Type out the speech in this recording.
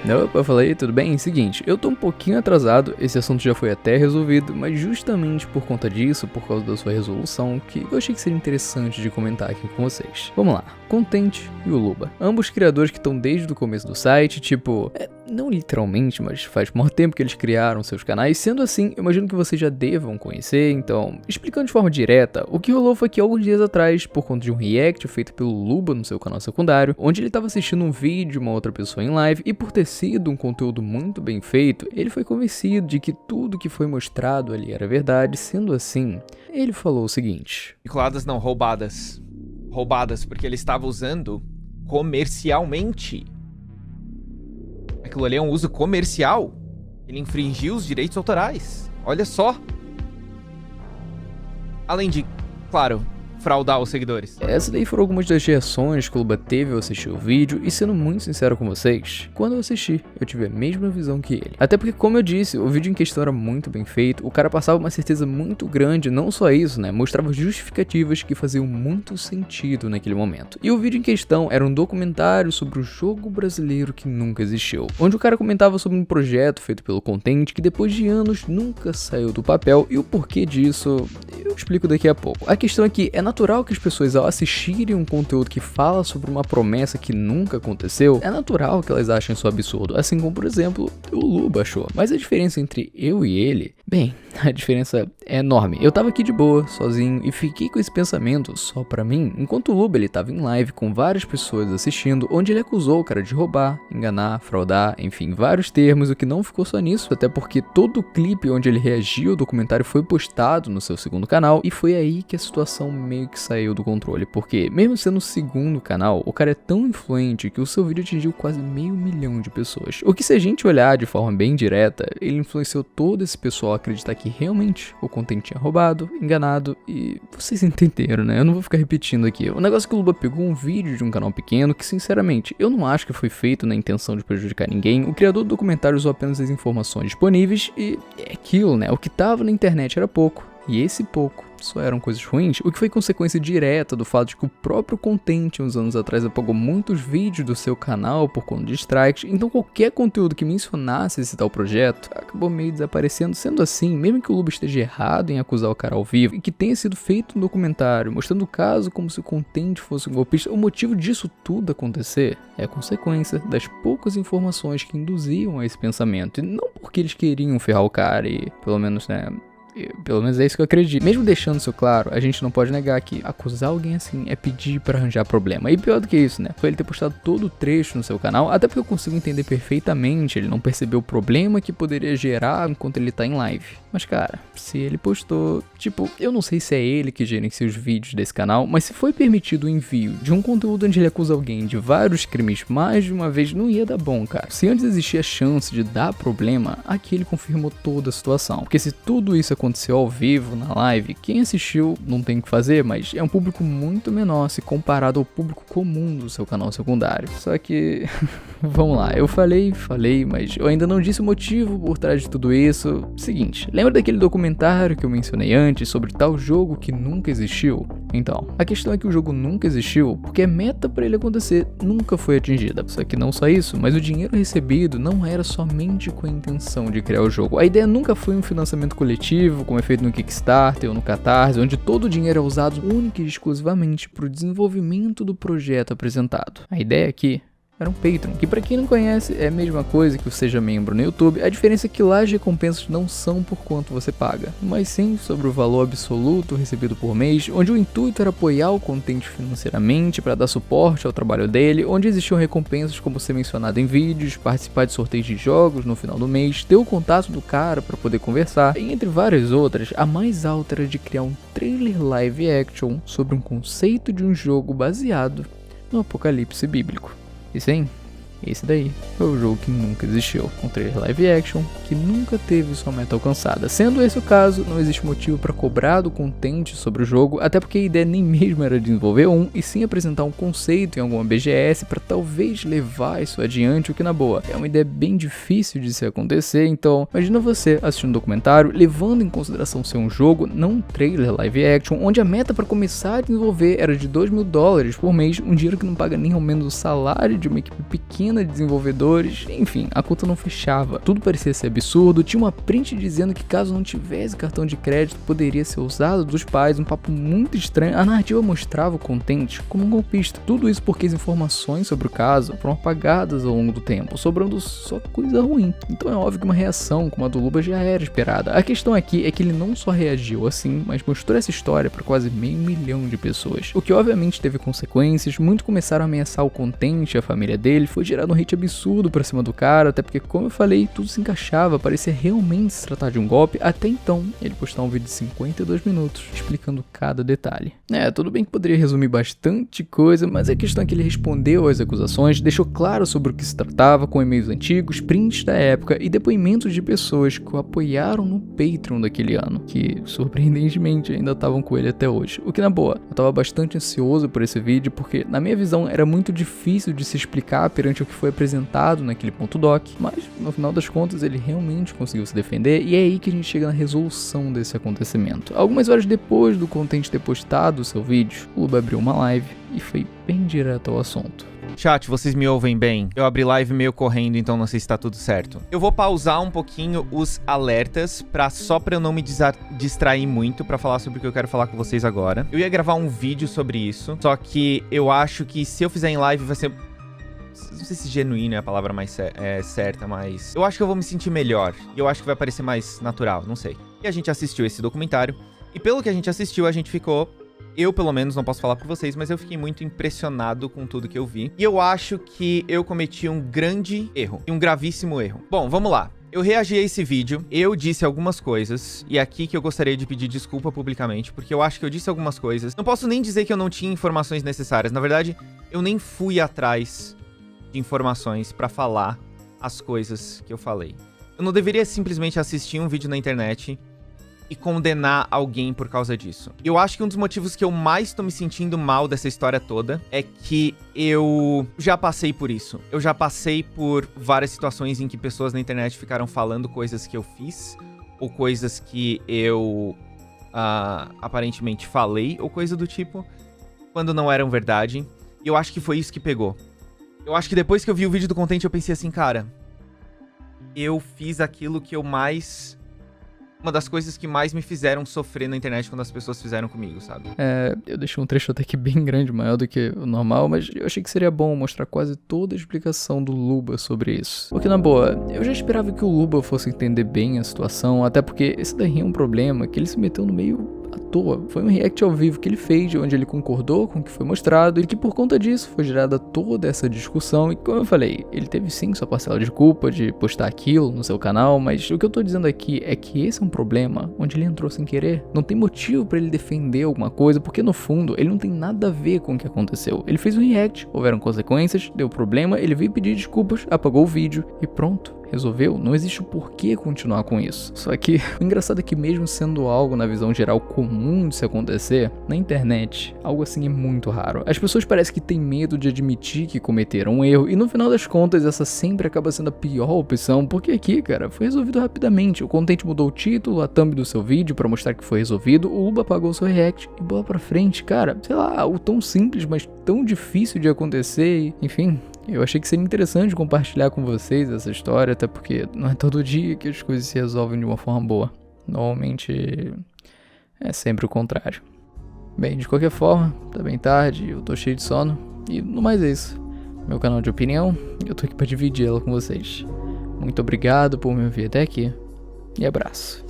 Opa, falei, tudo bem? Seguinte, eu tô um pouquinho atrasado, esse assunto já foi até resolvido, mas justamente por conta disso, por causa da sua resolução, que eu achei que seria interessante de comentar aqui com vocês. Vamos lá, Contente e o Luba, ambos criadores que estão desde o começo do site, tipo, não literalmente, mas faz muito tempo que eles criaram seus canais. Sendo assim, eu imagino que vocês já devam conhecer, então, explicando de forma direta, o que rolou foi que alguns dias atrás, por conta de um react feito pelo Luba no seu canal secundário, onde ele estava assistindo um vídeo de uma outra pessoa em live, e por ter sido um conteúdo muito bem feito, ele foi convencido de que tudo que foi mostrado ali era verdade. Sendo assim, ele falou o seguinte: Vinculadas não, roubadas. Roubadas, porque ele estava usando comercialmente. Aquilo ali é um uso comercial. Ele infringiu os direitos autorais. Olha só. Além de, claro, fraudar os seguidores. Essas daí foram algumas das reações que o Luba teve ao assistir o vídeo, e sendo muito sincero com vocês, quando eu assisti, eu tive a mesma visão que ele. Até porque, como eu disse, o vídeo em questão era muito bem feito, o cara passava uma certeza muito grande, não só isso, né, mostrava justificativas que faziam muito sentido naquele momento. E o vídeo em questão era um documentário sobre o jogo brasileiro que nunca existiu, onde o cara comentava sobre um projeto feito pelo Contente que depois de anos nunca saiu do papel, e o porquê disso eu explico daqui a pouco. A questão é que é natural que as pessoas, ao assistirem um conteúdo que fala sobre uma promessa que nunca aconteceu, é natural que elas achem isso absurdo, assim como, por exemplo, o Luba achou. Mas a diferença entre eu e ele, bem, a diferença é enorme. Eu tava aqui de boa, sozinho, e fiquei com esse pensamento só pra mim, enquanto o Luba ele tava em live com várias pessoas assistindo, onde ele acusou o cara de roubar, enganar, fraudar, enfim, vários termos, o que não ficou só nisso, até porque todo o clipe onde ele reagiu ao documentário foi postado no seu segundo canal, e foi aí que a situação meio que saiu do controle, porque mesmo sendo o segundo canal, o cara é tão influente que o seu vídeo atingiu quase 500 mil de pessoas. O que, se a gente olhar de forma bem direta, ele influenciou todo esse pessoal a acreditar que realmente o Contente tinha roubado, enganado, e vocês entenderam, né? Eu não vou ficar repetindo aqui. O negócio é que o Luba pegou um vídeo de um canal pequeno que, sinceramente, eu não acho que foi feito na intenção de prejudicar ninguém. O criador do documentário usou apenas as informações disponíveis e é aquilo, né? O que tava na internet era pouco, e esse pouco só eram coisas ruins, o que foi consequência direta do fato de que o próprio Contente, uns anos atrás, apagou muitos vídeos do seu canal por conta de strikes. Então qualquer conteúdo que mencionasse esse tal projeto acabou meio desaparecendo. Sendo assim, mesmo que o Luba esteja errado em acusar o cara ao vivo e que tenha sido feito um documentário mostrando o caso como se o Contente fosse um golpista, o motivo disso tudo acontecer é a consequência das poucas informações que induziam a esse pensamento, e não porque eles queriam ferrar o cara, e pelo menos, né, pelo menos é isso que eu acredito. Mesmo deixando isso claro, a gente não pode negar que acusar alguém assim é pedir pra arranjar problema. E pior do que isso, né, foi ele ter postado todo o trecho no seu canal, até porque eu consigo entender perfeitamente ele não percebeu o problema que poderia gerar enquanto ele tá em live. Mas cara, se ele postou, tipo, eu não sei se é ele que gerencia os vídeos desse canal, mas se foi permitido o envio de um conteúdo onde ele acusa alguém de vários crimes mais de uma vez, não ia dar bom, cara. Se antes existia a chance de dar problema, aqui ele confirmou toda a situação. Porque se tudo isso aconteceu ao vivo, na live, quem assistiu não tem o que fazer, mas é um público muito menor se comparado ao público comum do seu canal secundário. Só que, vamos lá, eu falei, mas eu ainda não disse o motivo por trás de tudo isso. Seguinte, lembra daquele documentário que eu mencionei antes sobre tal jogo que nunca existiu? Então, a questão é que o jogo nunca existiu porque a meta para ele acontecer nunca foi atingida. Só que não só isso, mas o dinheiro recebido não era somente com a intenção de criar o jogo. A ideia nunca foi um financiamento coletivo, como é feito no Kickstarter ou no Catarse, onde todo o dinheiro é usado única e exclusivamente para o desenvolvimento do projeto apresentado. A ideia aqui era um Patreon, que pra quem não conhece é a mesma coisa que o Seja Membro no YouTube. A diferença é que lá as recompensas não são por quanto você paga, mas sim sobre o valor absoluto recebido por mês, onde o intuito era apoiar o Contente financeiramente para dar suporte ao trabalho dele, onde existiam recompensas como ser mencionado em vídeos, participar de sorteios de jogos no final do mês, ter o contato do cara para poder conversar, e entre várias outras. A mais alta era de criar um trailer live action sobre um conceito de um jogo baseado no apocalipse bíblico. E sim, esse daí foi o jogo que nunca existiu, um trailer live action que nunca teve sua meta alcançada. Sendo esse o caso, não existe motivo para cobrar do Contente sobre o jogo, até porque a ideia nem mesmo era desenvolver um, e sim apresentar um conceito em alguma BGS para talvez levar isso adiante, o que na boa é uma ideia bem difícil de se acontecer. Então imagina você assistindo um documentário levando em consideração ser um jogo, não um trailer live action, onde a meta para começar a desenvolver era de $2.000 por mês, um dinheiro que não paga nem ao menos o salário de uma equipe pequena de desenvolvedores, seguidores, enfim, a conta não fechava. Tudo parecia ser absurdo, tinha uma print dizendo que caso não tivesse cartão de crédito poderia ser usado dos pais, um papo muito estranho. A narrativa mostrava o Contente como um golpista. Tudo isso porque as informações sobre o caso foram apagadas ao longo do tempo, sobrando só coisa ruim. Então é óbvio que uma reação como a do Luba já era esperada. A questão aqui é que ele não só reagiu assim, mas mostrou essa história para quase 500 mil de pessoas, o que obviamente teve consequências. Muitos começaram a ameaçar o Contente e a família dele, foi gerado um hate absurdo pra cima do cara, até porque, como eu falei, tudo se encaixava, parecia realmente se tratar de um golpe, até então ele postou um vídeo de 52 minutos explicando cada detalhe. Tudo bem que poderia resumir bastante coisa, mas a questão é que ele respondeu às acusações, deixou claro sobre o que se tratava, com e-mails antigos, prints da época e depoimentos de pessoas que o apoiaram no Patreon daquele ano, que surpreendentemente ainda estavam com ele até hoje. O que, na boa, eu tava bastante ansioso por esse vídeo, porque na minha visão era muito difícil de se explicar perante o que foi apresentado naquele ponto doc, mas no final das contas ele realmente conseguiu se defender, e é aí que a gente chega na resolução desse acontecimento. Algumas horas depois do Contente ter postado o seu vídeo, o Luba abriu uma live e foi bem direto ao assunto. Chat, vocês me ouvem bem? Eu abri live meio correndo, então não sei se tá tudo certo. Eu vou pausar um pouquinho os alertas, só pra eu não me distrair muito pra falar sobre o que eu quero falar com vocês agora. Eu ia gravar um vídeo sobre isso, só que eu acho que se eu fizer em live vai ser... Não sei se genuíno é a palavra mais certa, mas... eu acho que eu vou me sentir melhor, e eu acho que vai parecer mais natural, não sei. E a gente assistiu esse documentário, e pelo que a gente assistiu, a gente ficou... Eu, pelo menos, não posso falar pra vocês, mas eu fiquei muito impressionado com tudo que eu vi. E eu acho que eu cometi um grande erro, e um gravíssimo erro. Bom, vamos lá. Eu reagi a esse vídeo, eu disse algumas coisas, e é aqui que eu gostaria de pedir desculpa publicamente, porque eu acho que eu disse algumas coisas. Não posso nem dizer que eu não tinha informações necessárias. Na verdade, eu nem fui atrás de informações pra falar as coisas que eu falei. Eu não deveria simplesmente assistir um vídeo na internet e condenar alguém por causa disso. Eu acho que um dos motivos que eu mais tô me sentindo mal dessa história toda é que eu já passei por isso. Eu já passei por várias situações em que pessoas na internet ficaram falando coisas que eu fiz, ou coisas que eu aparentemente falei, ou coisa do tipo, quando não eram verdade. E eu acho que foi isso que pegou. Eu acho que depois que eu vi o vídeo do Contente, eu pensei assim, cara, eu fiz aquilo que eu mais... uma das coisas que mais me fizeram sofrer na internet quando as pessoas fizeram comigo, sabe? Eu deixei um trecho até que bem grande, maior do que o normal, mas eu achei que seria bom mostrar quase toda a explicação do Luba sobre isso. Porque, na boa, eu já esperava que o Luba fosse entender bem a situação, até porque esse daí é um problema que ele se meteu no meio à toa. Foi um react ao vivo que ele fez, onde ele concordou com o que foi mostrado, e que por conta disso foi gerada toda essa discussão. E como eu falei, ele teve sim sua parcela de culpa de postar aquilo no seu canal, mas o que eu tô dizendo aqui é que esse é um problema onde ele entrou sem querer. Não tem motivo pra ele defender alguma coisa, porque no fundo ele não tem nada a ver com o que aconteceu. Ele fez um react, houveram consequências, deu problema, ele veio pedir desculpas, apagou o vídeo e pronto. Resolveu? Não existe o porquê continuar com isso. Só que o engraçado é que mesmo sendo algo na visão geral comum de se acontecer, na internet, algo assim é muito raro. As pessoas parecem que têm medo de admitir que cometeram um erro, e no final das contas essa sempre acaba sendo a pior opção, porque aqui, cara, foi resolvido rapidamente. O Contente mudou o título, a thumb do seu vídeo pra mostrar que foi resolvido, o Luba apagou o seu react e bola pra frente. Cara, sei lá, algo tão simples, mas tão difícil de acontecer, e, enfim... Eu achei que seria interessante compartilhar com vocês essa história, até porque não é todo dia que as coisas se resolvem de uma forma boa. Normalmente é sempre o contrário. Bem, de qualquer forma, tá bem tarde, eu tô cheio de sono, e no mais é isso. Meu canal de opinião, eu tô aqui pra dividir ela com vocês. Muito obrigado por me ouvir até aqui, e abraço.